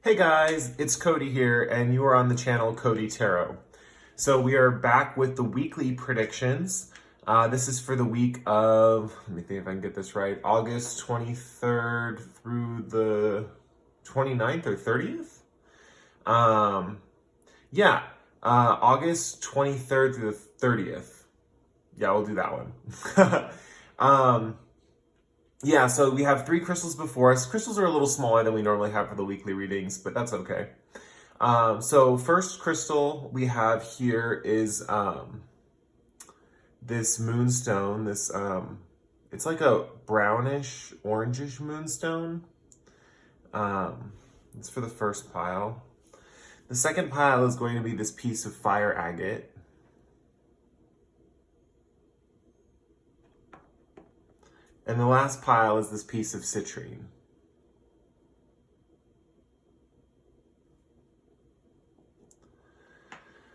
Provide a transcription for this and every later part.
Hey guys, it's Cody here, and you are on the channel Cody Tarot. So we are back with the weekly predictions. This is for the week of, let me think if I can get this right, August 23rd through the 29th or 30th? August 23rd through the 30th. Yeah, we'll do that one. So we have 3 crystals before us. Crystals are a little smaller than we normally have for the weekly readings, but that's okay. So first crystal we have here is this Moonstone. It's like a brownish, orangish Moonstone. It's for the first pile. The second pile is going to be this piece of fire agate. And the last pile is this piece of citrine.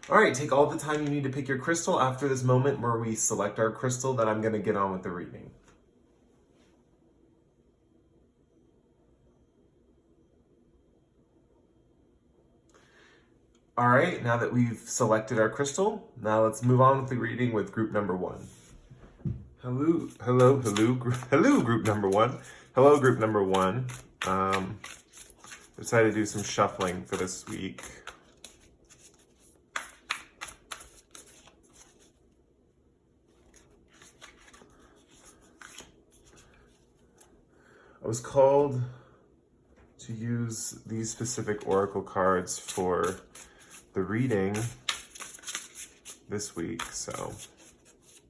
All right, take all the time you need to pick your crystal after this moment where we select our crystal, then I'm going to get on with the reading. All right, now that we've selected our crystal, now let's move on with the reading with group number 1. Hello, group number 1. Hello, group number 1. Decided to do some shuffling for this week. I was called to use these specific oracle cards for the reading this week, so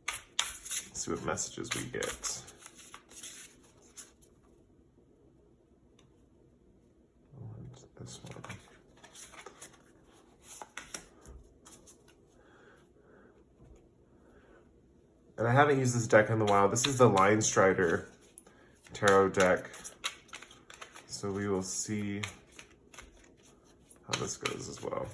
let's see what messages we get. This one. And I haven't used this deck in a while. This is the Line Strider tarot deck. So we will see how this goes as well.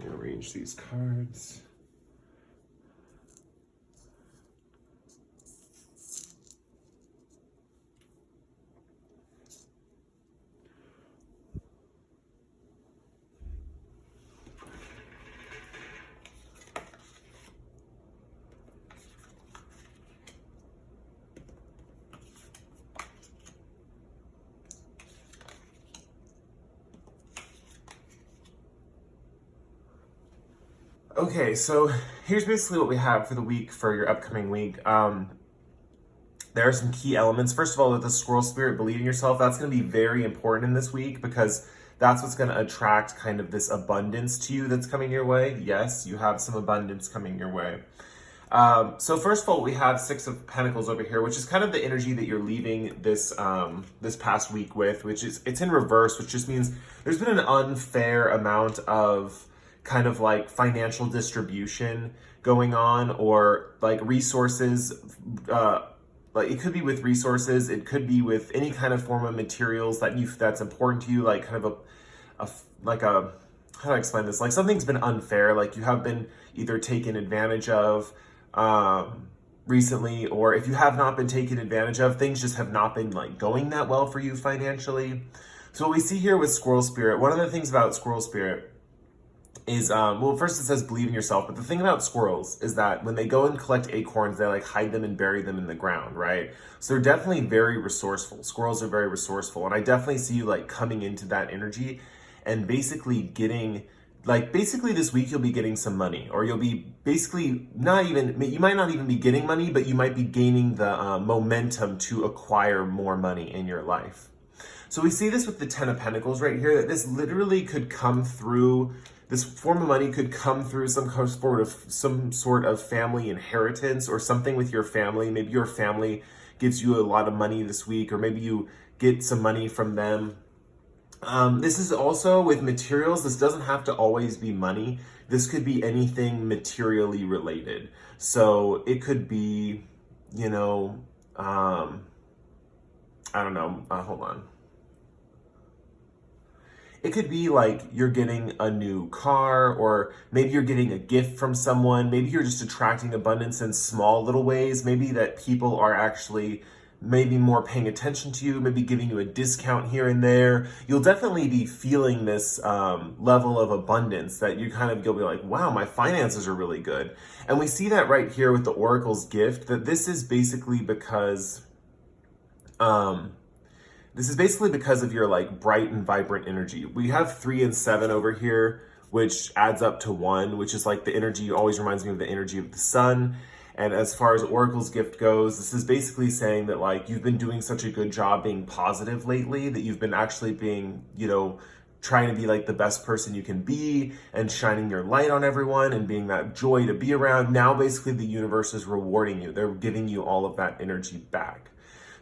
Arrange these cards. Okay, so here's basically what we have for the week, for your upcoming week. There are some key elements. First of all, with the squirrel spirit, believe in yourself. That's going to be very important in this week because that's what's going to attract kind of this abundance to you that's coming your way. Yes, you have some abundance coming your way. So first of all, we have 6 of Pentacles over here, which is kind of the energy that you're leaving this this past week with, which is, it's in reverse, which just means there's been an unfair amount of kind of like financial distribution going on, or like resources, like it could be with resources, it could be with any kind of form of materials that's important to you, like kind of how do I explain this? Like something's been unfair, like you have been either taken advantage of recently, or if you have not been taken advantage of, things just have not been like going that well for you financially. So what we see here with Squirrel Spirit, one of the things about Squirrel Spirit is, well, first it says believe in yourself, but the thing about squirrels is that when they go and collect acorns, they like hide them and bury them in the ground, right? So they're definitely very resourceful. Squirrels are very resourceful, and I definitely see you like coming into that energy and basically getting, like basically this week you'll be getting some money, or you'll be basically you might not even be getting money, but you might be gaining the momentum to acquire more money in your life. So we see this with the 10 of Pentacles right here, that this literally could come through, this form of money could come through some sort of family inheritance, or something with your family. Maybe your family gives you a lot of money this week, or maybe you get some money from them. This is also with materials. This doesn't have to always be money. this could be anything materially related. So it could be, you know, I don't know, hold on. It could be like you're getting a new car, or maybe you're getting a gift from someone. Maybe you're just attracting abundance in small little ways. Maybe that people are actually maybe more paying attention to you, maybe giving you a discount here and there. You'll definitely be feeling this level of abundance that you'll be like, wow, my finances are really good. And we see that right here with the Oracle's gift, that this is basically because of your like bright and vibrant energy. We have 3 and 7 over here, which adds up to 1, which is like the energy, always reminds me of the energy of the sun. And as far as Oracle's gift goes, this is basically saying that like you've been doing such a good job being positive lately, that you've been actually being, you know, trying to be like the best person you can be and shining your light on everyone and being that joy to be around. Now basically the universe is rewarding you. They're giving you all of that energy back.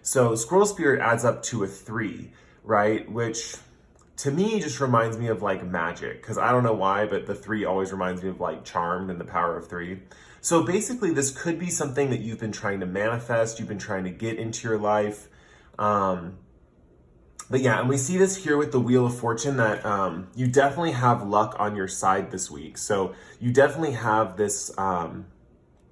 So Squirrel Spirit adds up to a 3, right? Which to me just reminds me of like magic, because I don't know why, but the 3 always reminds me of like Charmed and the power of 3. So basically this could be something that you've been trying to manifest, you've been trying to get into your life. But yeah, and we see this here with the Wheel of Fortune, that you definitely have luck on your side this week. So you definitely have this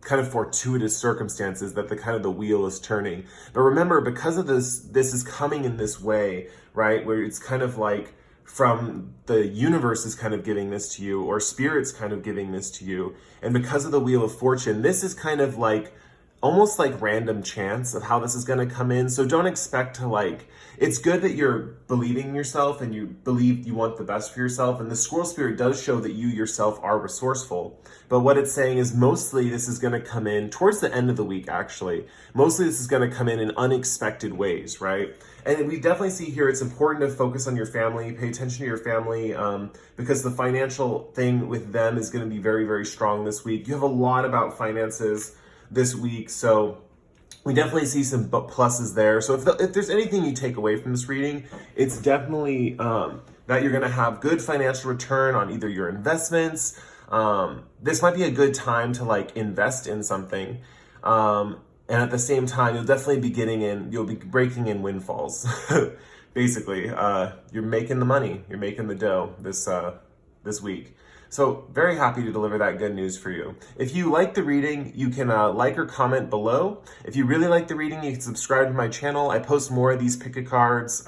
kind of fortuitous circumstances that the wheel is turning. But remember, because of this is coming in this way, right? Where it's kind of like from the universe is kind of giving this to you, or spirit's kind of giving this to you. And because of the Wheel of Fortune, this is kind of like almost like random chance of how this is going to come in. So don't expect to like, it's good that you're believing in yourself and you believe you want the best for yourself. And the Squirrel Spirit does show that you yourself are resourceful. But what it's saying is mostly this is going to come in towards the end of the week, actually. Mostly this is going to come in unexpected ways, right? And we definitely see here it's important to focus on your family, pay attention to your family, because the financial thing with them is going to be very, very strong this week. You have a lot about finances this week, so we definitely see some pluses there. So if there's anything you take away from this reading, it's definitely that you're going to have good financial return on either your investments. This might be a good time to like invest in something, and at the same time you'll be breaking in windfalls. Basically, you're making the money, you're making the dough this week. So very happy to deliver that good news for you. If you like the reading, you can like or comment below. If you really like the reading, you can subscribe to my channel. I post more of these pick-a-cards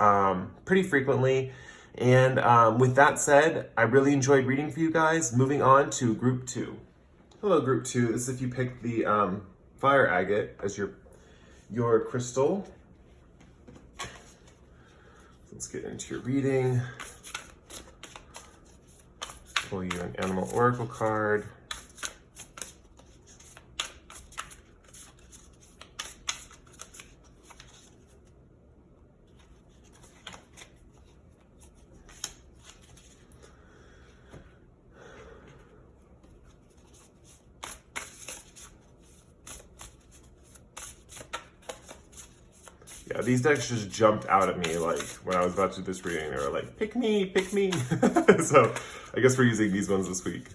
pretty frequently. And with that said, I really enjoyed reading for you guys. Moving on to Group 2. Hello, Group 2. This is if you picked the Fire Agate as your crystal. Let's get into your reading. Pull you an Animal Oracle card. Yeah, these decks just jumped out at me like when I was about to do this reading. They were like, pick me, pick me. So I guess we're using these ones this week.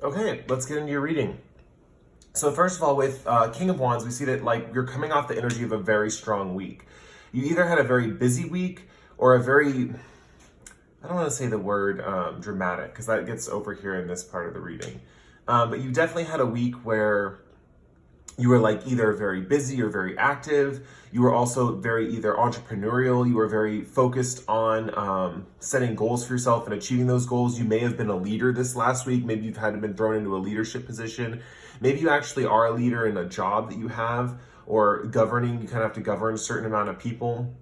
Okay, let's get into your reading. So first of all, with King of Wands, we see that like you're coming off the energy of a very strong week. You either had a very busy week or a very, I don't want to say the word dramatic, because that gets over here in this part of the reading. But you definitely had a week where you were like either very busy or very active. You were also very either entrepreneurial. You were very focused on setting goals for yourself and achieving those goals. You may have been a leader this last week. Maybe you've had been thrown into a leadership position. Maybe you actually are a leader in a job that you have, or governing. You kind of have to govern a certain amount of people.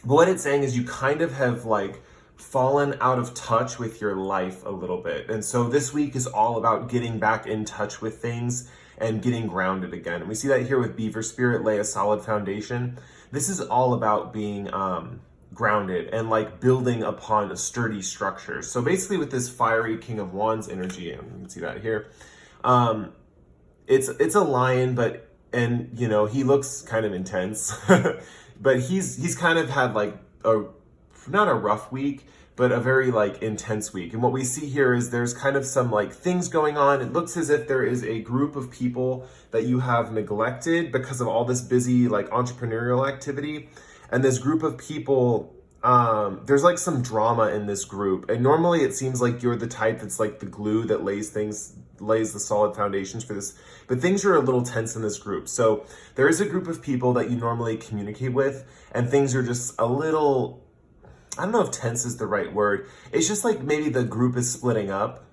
But what it's saying is you kind of have like fallen out of touch with your life a little bit. And so this week is all about getting back in touch with things and getting grounded again. And we see that here with Beaver Spirit, lay a solid foundation. This is all about being grounded and like building upon a sturdy structure. So basically with this fiery King of Wands energy, and you can see that here, it's a lion, and you know, he looks kind of intense, but he's kind of had like not a rough week, but a very like intense week. And what we see here is there's kind of some like things going on. It looks as if there is a group of people that you have neglected because of all this busy like entrepreneurial activity. And this group of people, there's like some drama in this group. And normally it seems like you're the type that's like the glue that lays the solid foundations for this. But things are a little tense in this group. So there is a group of people that you normally communicate with, and things are just a little, I don't know if tense is the right word. It's just like maybe the group is splitting up.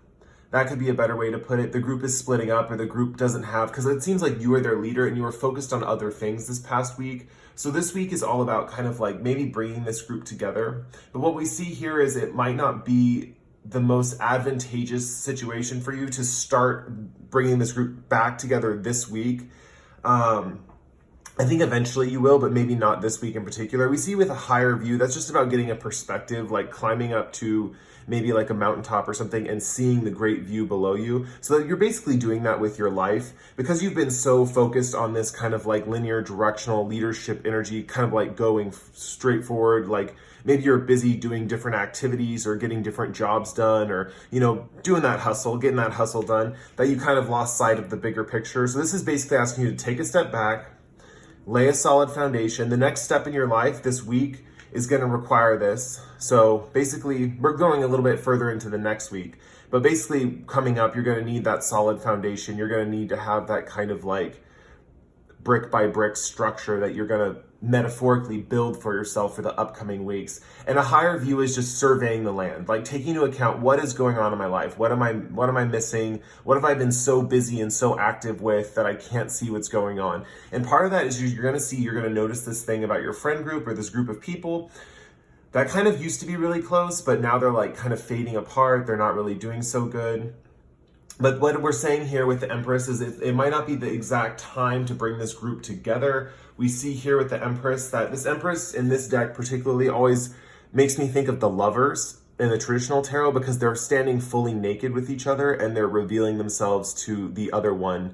That could be a better way to put it. The group is splitting up, or the group doesn't have, because it seems like you are their leader and you were focused on other things this past week. So this week is all about kind of like maybe bringing this group together. But what we see here is it might not be the most advantageous situation for you to start bringing this group back together this week. I think eventually you will, but maybe not this week in particular. We see with a higher view, that's just about getting a perspective, like climbing up to maybe like a mountaintop or something and seeing the great view below you. So that you're basically doing that with your life, because you've been so focused on this kind of like linear directional leadership energy, kind of like going straight forward. Like maybe you're busy doing different activities or getting different jobs done, or, you know, doing that hustle, getting that hustle done, that you kind of lost sight of the bigger picture. So this is basically asking you to take a step back, lay a solid foundation. The next step in your life this week is going to require this. So basically, we're going a little bit further into the next week, but basically coming up, you're going to need that solid foundation. You're going to need to have that kind of like brick by brick structure that you're going to metaphorically build for yourself for the upcoming weeks. And a higher view is just surveying the land, like taking into account what is going on in my life. What am I missing? What have I been so busy and so active with that I can't see what's going on? And part of that is you're going to notice this thing about your friend group or this group of people that kind of used to be really close, but now they're like kind of fading apart. They're not really doing so good. But what we're saying here with the Empress is it might not be the exact time to bring this group together. We see here with the Empress that this Empress in this deck particularly always makes me think of the Lovers in the traditional tarot, because they're standing fully naked with each other and they're revealing themselves to the other one.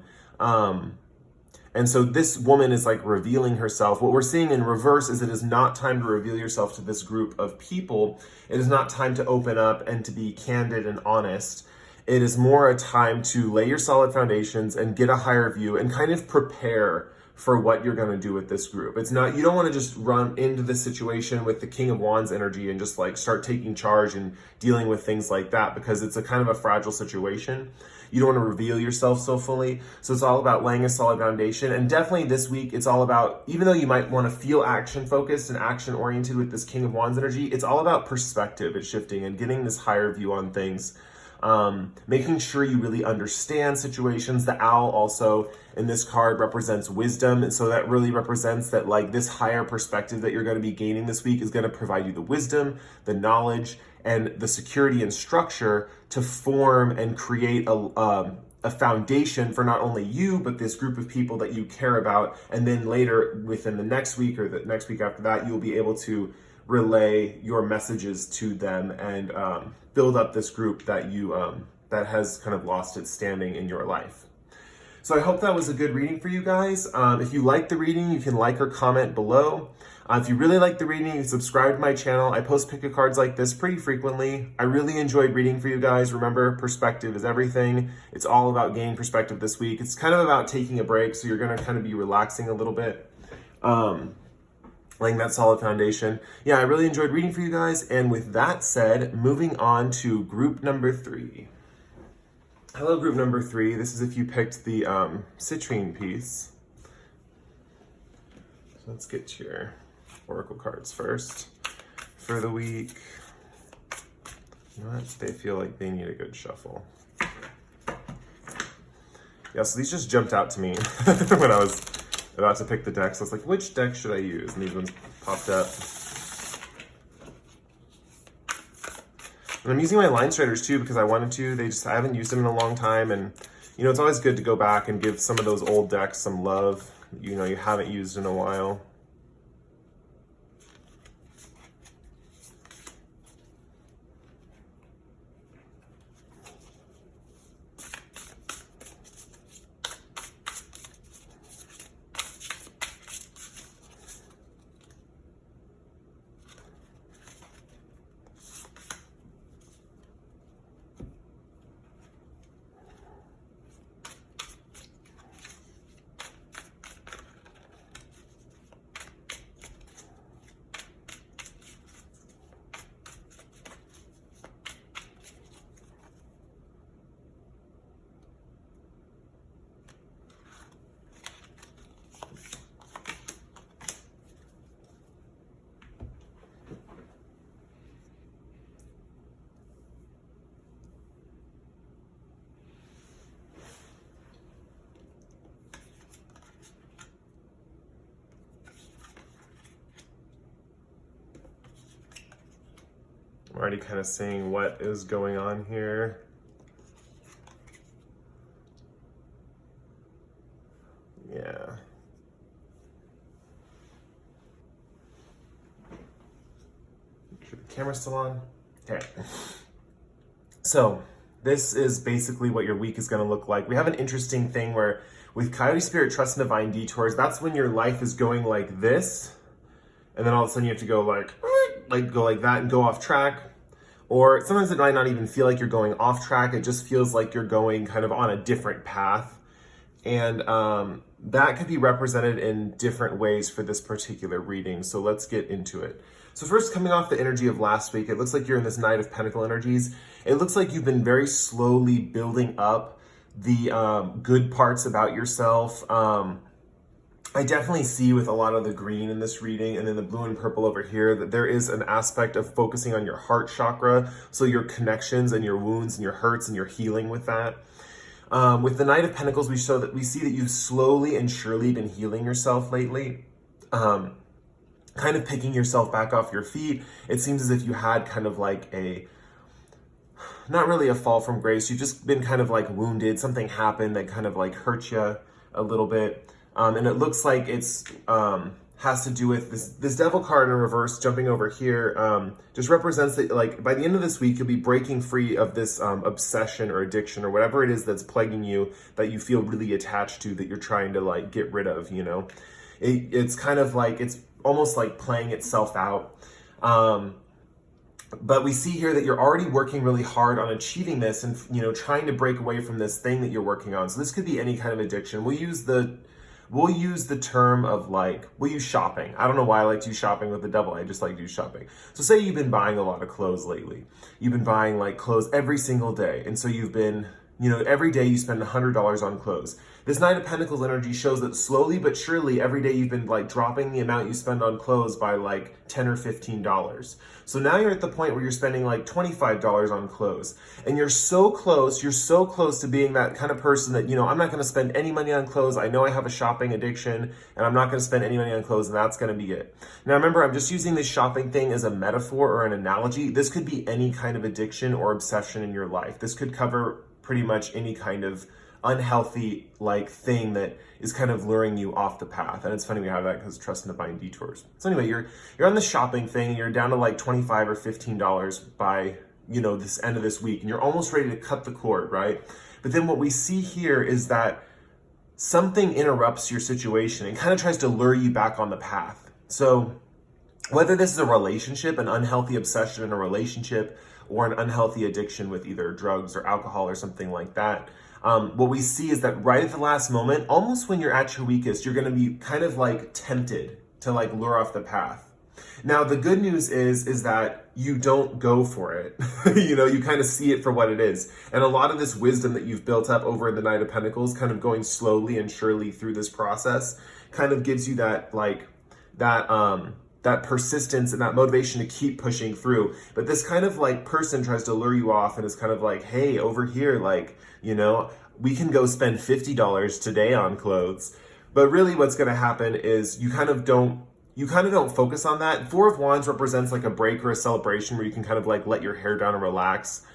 And so this woman is like revealing herself. What we're seeing in reverse is it is not time to reveal yourself to this group of people. It is not time to open up and to be candid and honest. It is more a time to lay your solid foundations and get a higher view and kind of prepare for what you're going to do with this group. It's not, you don't want to just run into the situation with the King of Wands energy and just like start taking charge and dealing with things like that, because it's a kind of a fragile situation. You don't want to reveal yourself so fully. So it's all about laying a solid foundation. And definitely this week, it's all about, even though you might want to feel action focused and action oriented with this King of Wands energy, it's all about perspective and shifting and getting this higher view on things. Making sure you really understand situations. The owl also in this card represents wisdom. And so that really represents that like this higher perspective that you're going to be gaining this week is going to provide you the wisdom, the knowledge, and the security and structure to form and create a foundation for not only you, but this group of people that you care about. And then later within the next week or the next week after that, you'll be able to relay your messages to them and build up this group that you that has kind of lost its standing in your life. So I hope that was a good reading for you guys. If you like the reading, you can like or comment below. If you really like the reading, you can subscribe to my channel. I post pick a cards like this pretty frequently. I really enjoyed reading for you guys. Remember, perspective is everything. It's all about gaining perspective this week. It's kind of about taking a break, so you're going to kind of be relaxing a little bit. laying that solid foundation. Yeah, I really enjoyed reading for you guys. And with that said, moving on to group number 3. Hello, group number 3. This is if you picked the Citrine piece. So let's get to your oracle cards first for the week. You know what? They feel like they need a good shuffle. Yeah, so these just jumped out to me when I was about to pick the decks. I was like, which deck should I use? And these ones popped up. And I'm using my line straighters too because I wanted to. I haven't used them in a long time, and you know, it's always good to go back and give some of those old decks some love, you know, you haven't used in a while. I'm already kind of seeing what is going on here. Yeah. Make sure the camera's still on. Okay. So this is basically what your week is going to look like. We have an interesting thing where with Coyote Spirit, Trust, and Divine Detours, that's when your life is going like this. And then all of a sudden you have to go go like that and go off track. Or sometimes it might not even feel like you're going off track. It just feels like you're going kind of on a different path. And that could be represented in different ways for this particular reading. So let's get into it. So first, coming off the energy of last week, it looks like you're in this Knight of Pentacle energies. It looks like you've been very slowly building up the good parts about yourself. I definitely see with a lot of the green in this reading and then the blue and purple over here that there is an aspect of focusing on your heart chakra. So your connections and your wounds and your hurts and your healing with that. With the Knight of Pentacles, we see that you've slowly and surely been healing yourself lately. Kind of picking yourself back off your feet. It seems as if you had kind of like not really a fall from grace. You've just been kind of like wounded. Something happened that kind of like hurt you a little bit. And it looks like it's has to do with this devil card in reverse jumping over here. Just represents that like by the end of this week, you'll be breaking free of this obsession or addiction or whatever it is that's plaguing you that you feel really attached to, that you're trying to like get rid of, you know. It's kind of like, it's almost like playing itself out. But we see here that you're already working really hard on achieving this and, you know, trying to break away from this thing that you're working on. So this could be any kind of addiction. We'll use the term of like, we'll use shopping. I don't know why I like to use shopping with the devil. I just like to use shopping. So say you've been buying a lot of clothes lately. You've been buying like clothes every single day. And so you've been, you know, every day you spend $100 on clothes. This Knight of Pentacles energy shows that slowly but surely every day you've been like dropping the amount you spend on clothes by like $10 or $15. So now you're at the point where you're spending like $25 on clothes. And you're so close to being that kind of person that, you know, I'm not going to spend any money on clothes. I know I have a shopping addiction and I'm not going to spend any money on clothes, and that's going to be it. Now remember, I'm just using this shopping thing as a metaphor or an analogy. This could be any kind of addiction or obsession in your life. This could cover pretty much any kind of unhealthy like thing that is kind of luring you off the path. And it's funny we have that because Trust and Divine Detours. So anyway, you're on the shopping thing and you're down to like $25 or $15 by, you know, this end of this week, and you're almost ready to cut the cord, right? But then what we see here is that something interrupts your situation and kind of tries to lure you back on the path. So whether this is a relationship, an unhealthy obsession in a relationship, or an unhealthy addiction with either drugs or alcohol or something like that, what we see is that right at the last moment, almost when you're at your weakest, you're going to be kind of like tempted to like lure off the path. Now, the good news is that you don't go for it. You know, you kind of see it for what it is. And a lot of this wisdom that you've built up over the Knight of Pentacles, kind of going slowly and surely through this process, kind of gives you that like that persistence and that motivation to keep pushing through. But this kind of like person tries to lure you off and is kind of like, hey, over here, like, you know, we can go spend $50 today on clothes. But really what's going to happen is you kind of don't focus on that. Four of Wands represents like a break or a celebration where you can kind of like let your hair down and relax.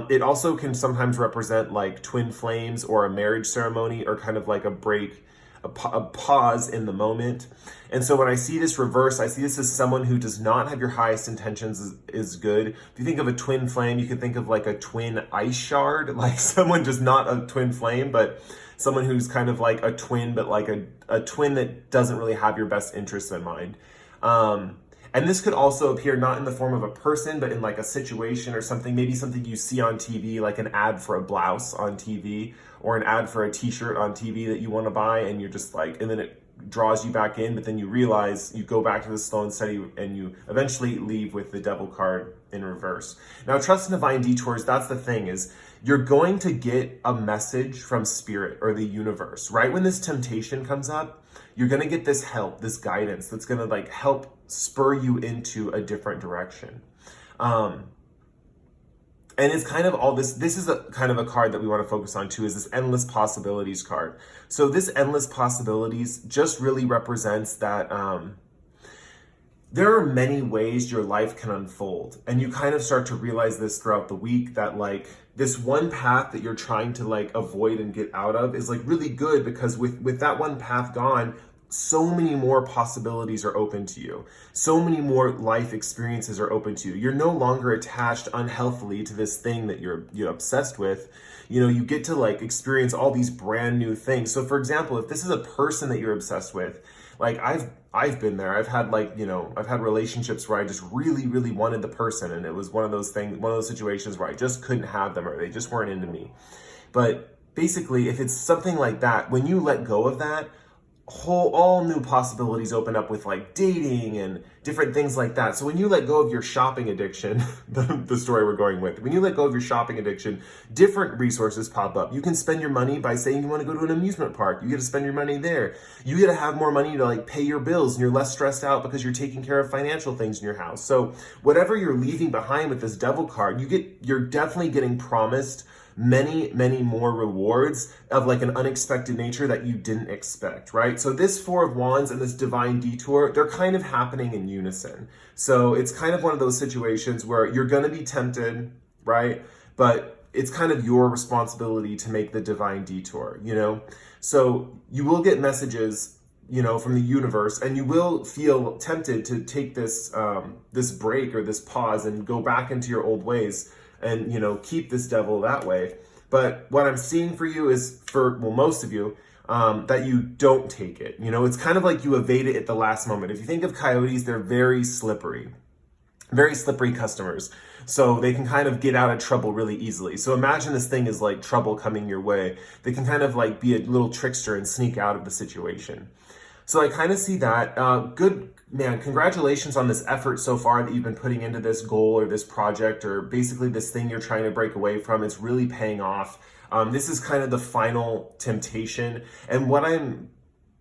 It also can sometimes represent like twin flames or a marriage ceremony, or kind of like a break, a pause in the moment. And so when I see this reverse, I see this as someone who does not have your highest intentions is good. If you think of a twin flame, you can think of like a twin ice shard, like someone just not a twin flame, but someone who's kind of like a twin, but like a twin that doesn't really have your best interests in mind. And this could also appear not in the form of a person, but in like a situation or something, maybe something you see on TV, like an ad for a blouse on TV, or an ad for a t-shirt on TV that you want to buy, and you're just like, and then it draws you back in, but then you realize you go back to the slow and steady, and you eventually leave with the Devil card in reverse. Now, trust in divine detours, that's the thing, is you're going to get a message from spirit or the universe. Right when this temptation comes up, you're going to get this help, this guidance that's going to like help spur you into a different direction. And it's kind of all this is a kind of a card that we want to focus on too, is this endless possibilities card. So this endless possibilities just really represents that there are many ways your life can unfold. And you kind of start to realize this throughout the week, that like this one path that you're trying to like avoid and get out of is like really good, because with that one path gone, so many more possibilities are open to you. So many more life experiences are open to you. You're no longer attached unhealthily to this thing that you're obsessed with. You know, you get to like experience all these brand new things. So for example, if this is a person that you're obsessed with, like I've been there. I've had like, you know, I've had relationships where I just really, really wanted the person, and it was one of those situations where I just couldn't have them, or they just weren't into me. But basically, if it's something like that, when you let go of that, all new possibilities open up with like dating and different things like that. So when you let go of your shopping addiction, the story we're going with, when you let go of your shopping addiction, different resources pop up. You can spend your money by saying you want to go to an amusement park. You get to spend your money there. You get to have more money to like pay your bills, and you're less stressed out because you're taking care of financial things in your house. So whatever you're leaving behind with this Devil card, you're definitely getting promised many, many more rewards of like an unexpected nature that you didn't expect, right? So this Four of Wands and this divine detour, they're kind of happening in unison. So it's kind of one of those situations where you're going to be tempted, right? But it's kind of your responsibility to make the divine detour, you know? So you will get messages, you know, from the universe, and you will feel tempted to take this this break or this pause and go back into your old ways, and, you know, keep this devil that way. But what I'm seeing for you is, for, well, most of you, that you don't take it. You know, it's kind of like you evade it at the last moment. If you think of coyotes, they're very slippery customers. So they can kind of get out of trouble really easily. So imagine this thing is like trouble coming your way. They can kind of like be a little trickster and sneak out of the situation. So I kind of see that. Good, man, congratulations on this effort so far that you've been putting into this goal or this project, or basically this thing you're trying to break away from. It's really paying off. This is kind of the final temptation. And what I'm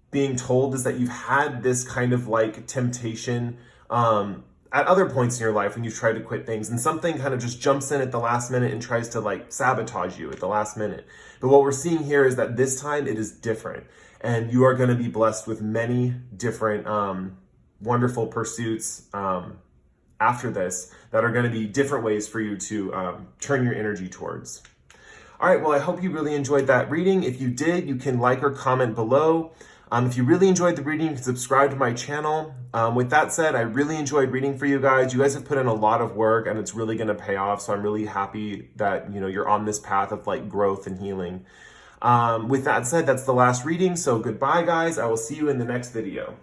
being told is that you've had this kind of like temptation at other points in your life when you've tried to quit things, and something kind of just jumps in at the last minute and tries to like sabotage you at the last minute. But what we're seeing here is that this time it is different. And you are going to be blessed with many different wonderful pursuits after this that are going to be different ways for you to turn your energy towards. All right, well, I hope you really enjoyed that reading. If you did, you can like or comment below. If you really enjoyed the reading, you can subscribe to my channel. With that said, I really enjoyed reading for you guys. You guys have put in a lot of work, and it's really going to pay off. So I'm really happy that, you know, you're on this path of like growth and healing. With that said, that's the last reading. So goodbye, guys. I will see you in the next video.